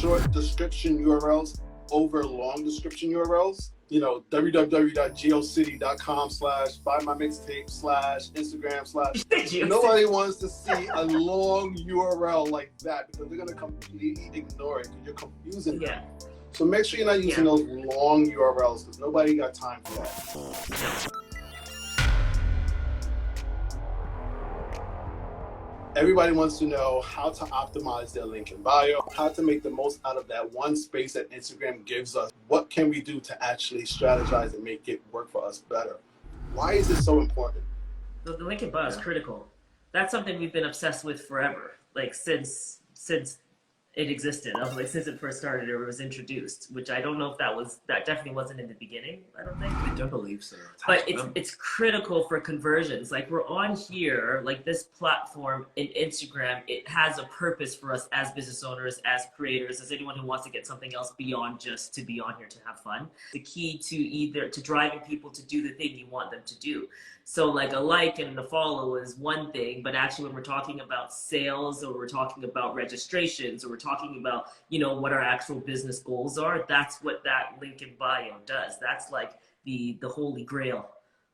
short description URLs over long description URLs. You know, www.geocity.com/buymymixtape/Instagram/ Nobody wants to see a long URL like that because they're gonna completely ignore it because you're confusing them. So make sure you're not using those long URLs because nobody got time for that. Everybody wants to know how to optimize their link in bio, how to make the most out of that one space that Instagram gives us. What can we do to actually strategize and make it work for us better? Why is it so important? The link in bio is critical. That's something we've been obsessed with forever, like since it existed. I was like, since it first started or was introduced, which I don't know if that definitely wasn't in the beginning, I don't think. I don't believe so. But it's critical for conversions. Like we're on here, like this platform in Instagram, it has a purpose for us as business owners, as creators, as anyone who wants to get something else beyond just to be on here to have fun. The key to driving people to do the thing you want them to do. So like a like and a follow is one thing, but actually when we're talking about sales or we're talking about registrations or we're talking about, you know, what our actual business goals are, that's what that link in bio does. That's like the holy grail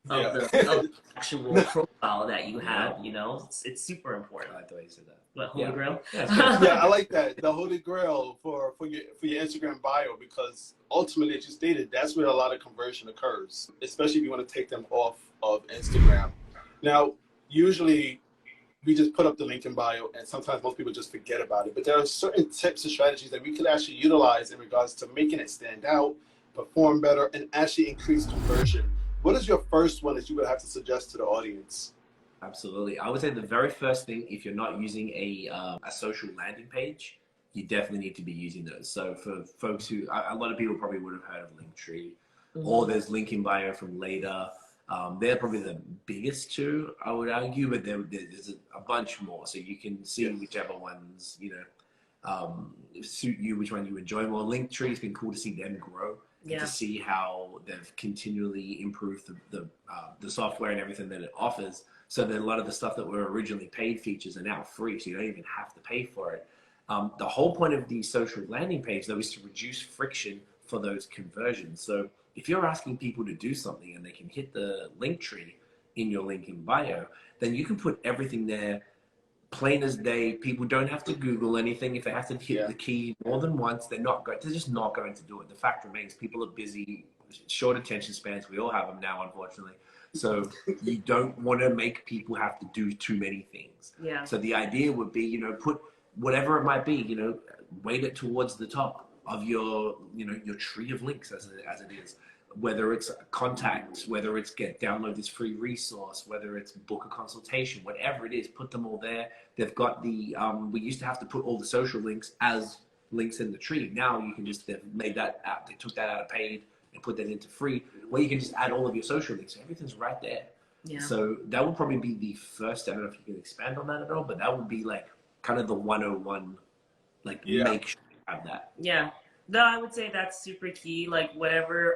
of the actual profile that you have, you know. It's super important. I like the way you said that. What, holy grail? Yeah, I like that. The holy grail for your Instagram bio, because ultimately, as you stated, that's where a lot of conversion occurs, especially if you want to take them off of Instagram. Now, usually we just put up the link in bio and sometimes most people just forget about it, but there are certain tips and strategies that we could actually utilize in regards to making it stand out, perform better, and actually increase conversion. What is your first one that you would have to suggest to the audience? Absolutely. I would say the very first thing, if you're not using a social landing page, you definitely need to be using those. So for folks who, a lot of people probably would have heard of Linktree, or there's link in bio from Later. They're probably the biggest two, I would argue, but there's a bunch more. So you can see whichever ones, you know, suit you, which one you enjoy more. Linktree, it's been cool to see them grow. To see how they've continually improved the software and everything that it offers. So that a lot of the stuff that were originally paid features are now free, so you don't even have to pay for it. The whole point of the social landing page, though, is to reduce friction for those conversions. So if you're asking people to do something and they can hit the link tree in your link in bio, then you can put everything there plain as day. People don't have to Google anything. If they have to hit the key more than once, they're just not going to do it. The fact remains, people are busy, short attention spans. We all have them now, unfortunately. So you don't want to make people have to do too many things. So the idea would be, you know, put whatever it might be, you know, weight it towards the top of your, you know, your tree of links as it is. Whether it's contacts, whether it's download this free resource, whether it's book a consultation, whatever it is, put them all there. They've got the, we used to have to put all the social links as links in the tree. Now you can just, they've made that app, they took that out of paid and put that into free, where you can just add all of your social links. So everything's right there. So that would probably be the first, I don't know if you can expand on that at all, but that would be like kind of the 101, like make sure you have that. No, I would say that's super key. Like whatever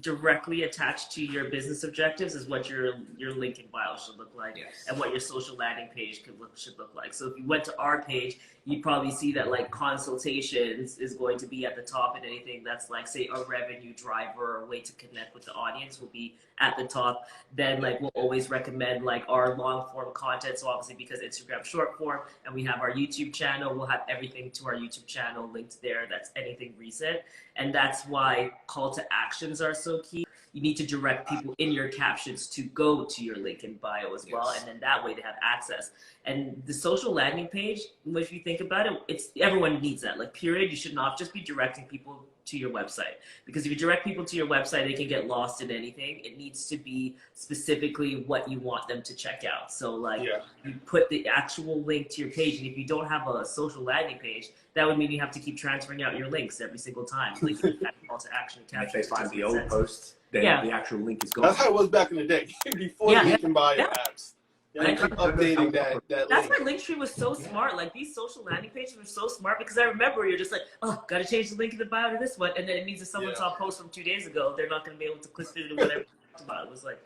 directly attached to your business objectives is what your link in bio should look like, and what your social landing page should look like. So if you went to our page, you'd probably see that like consultations is going to be at the top, and anything that's like, say, a revenue driver or a way to connect with the audience will be at the top. Then like we'll always recommend like our long form content. So obviously because Instagram short form and we have our YouTube channel, we'll have everything to our YouTube channel linked there. That's anything recent. And that's why call to actions are so key. You need to direct people in your captions to go to your link in bio as well, and then that way they have access. And the social landing page, if you think about it, everyone needs that. Like period, you should not just be directing people to your website, because if you direct people to your website, they can get lost in anything. It needs to be specifically what you want them to check out. So like you put the actual link to your page, and if you don't have a social landing page, that would mean you have to keep transferring out your links every single time. Like you have call to action. If they find the old post, then the actual link is gone. That's how it was back in the day, before the link in bio apps. Keep updating that That's link. why Linktree was so smart. Like these social landing pages were so smart, because I remember you're just like, oh, got to change the link in the bio to this one, and then it means if someone saw a post from 2 days ago, they're not going to be able to click through to whatever you talked about. It was like,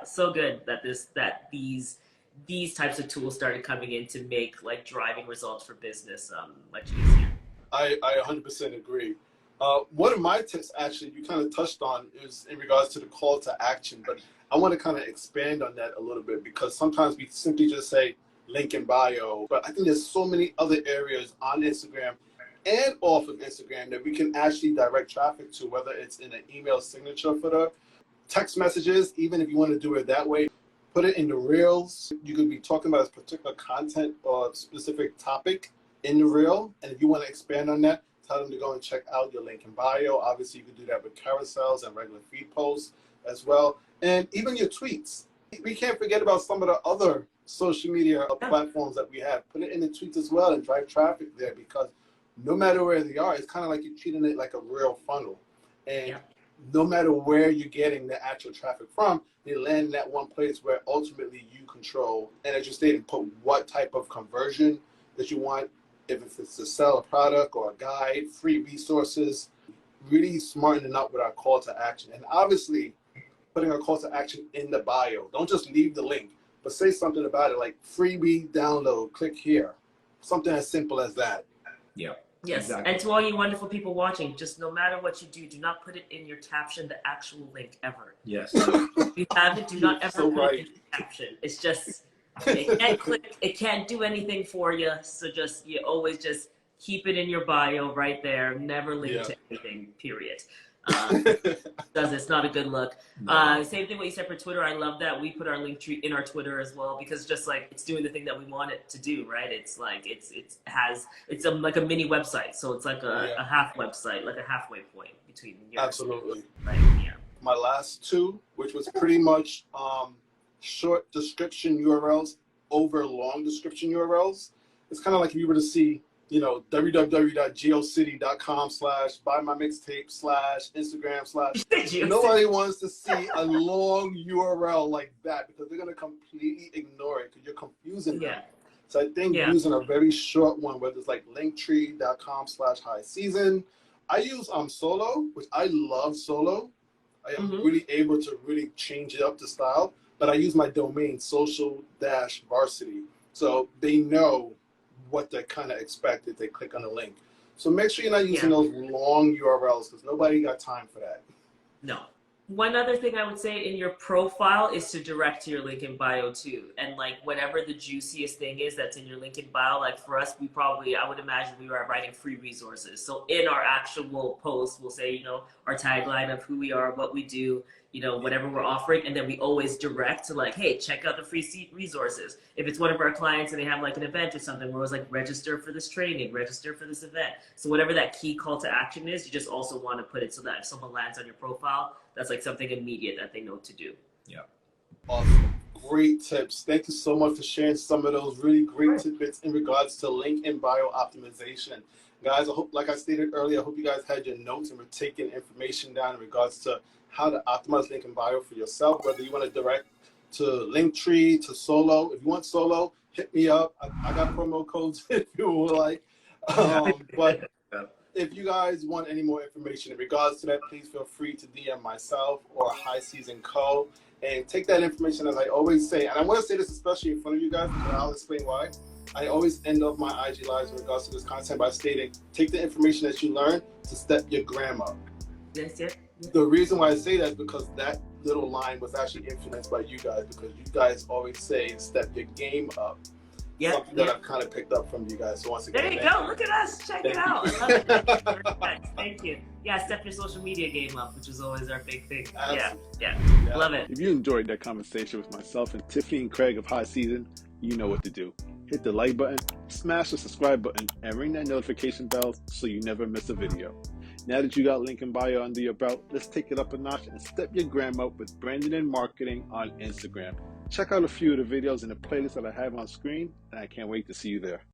so good that these these types of tools started coming in to make like driving results for business much easier. I 100% agree. One of my tips, actually, you kind of touched on, is in regards to the call to action, but I want to kind of expand on that a little bit, because sometimes we simply just say link in bio, but I think there's so many other areas on Instagram and off of Instagram that we can actually direct traffic to, whether it's in an email signature footer, text messages, even if you want to do it that way. Put it in the reels. You could be talking about a particular content or specific topic in the reel, and if you want to expand on that, tell them to go and check out your link in bio. Obviously, you can do that with carousels and regular feed posts as well, and even your tweets. We can't forget about some of the other social media platforms that we have. Put it in the tweets as well and drive traffic there, because no matter where they are, it's kind of like you're treating it like a real funnel. And no matter where you're getting the actual traffic from, they land in that one place where ultimately you control. And as you stated, put what type of conversion that you want, if it's to sell a product or a guide, free resources, really smartening up with our call to action. And obviously, putting our call to action in the bio. Don't just leave the link, but say something about it, like freebie download, click here. Something as simple as that. Yeah. Yes, exactly. And to all you wonderful people watching, just no matter what you do not put it in your caption, the actual link, ever. Yes. If you have it, do not ever put it in the caption. It's just, it can't click, it can't do anything for you, so you always just keep it in your bio right there, never link to anything, period. It's not a good look. No. Same thing what you said for Twitter. I love that we put our Linktree in our Twitter as well, because just like it's doing the thing that we want it to do, right? It's like it's like a mini website, so it's like a half website, like a halfway point between yours. Absolutely. Like, my last two, which was pretty much short description URLs over long description URLs. It's kind of like if you were to see, you know, www.geocity.com/buymymixtape/Instagram/ Nobody wants to see a long URL like that, because they're going to completely ignore it because you're confusing them. So I think using a very short one, whether it's like linktree.com/high-season. I use Solo, which I love Solo. I am really able to really change it up the style, but I use my domain social-varsity. So they know what they kind of expect if they click on the link. So make sure you're not using those long URLs, because nobody got time for that. No. One other thing I would say in your profile is to direct to your link in bio too. And like whatever the juiciest thing is that's in your link in bio, like for us, I would imagine we were writing free resources. So in our actual post, we'll say, you know, our tagline of who we are, what we do, you know, whatever we're offering. And then we always direct to like, hey, check out the free resources. If it's one of our clients and they have like an event or something, we're always like, register for this training, register for this event. So whatever that key call to action is, you just also want to put it so that if someone lands on your profile, that's like something immediate that they know to do. Yeah. Awesome. Great tips. Thank you so much for sharing some of those really great tidbits in regards to link in bio optimization. Guys, I hope, like I stated earlier, I hope you guys had your notes and were taking information down in regards to how to optimize link in bio for yourself, whether you want to direct to Linktree, to Solo. If you want Solo, hit me up. I got promo codes if you would like. But if you guys want any more information in regards to that, please feel free to DM myself or High Season Co. And take that information, as I always say. And I want to say this especially in front of you guys, because I'll explain why. I always end off my IG lives in regards to this content by stating, take the information that you learn to step your gram up. Yes, yes. The reason why I say that is because that little line was actually influenced by you guys, because you guys always say, step your game up. Something that I've kind of picked up from you guys. So once again, there you go. Look at us. Check it out. I love it. Thank you. Yeah, step your social media game up, which is always our big thing. Yeah. Love it. If you enjoyed that conversation with myself and Tiffany and Craig of High Season, you know what to do. Hit the like button, smash the subscribe button, and ring that notification bell so you never miss a video. Now that you got link in bio under your belt, let's take it up a notch and step your gram up with branding and marketing on Instagram. Check out a few of the videos in the playlist that I have on screen, and I can't wait to see you there.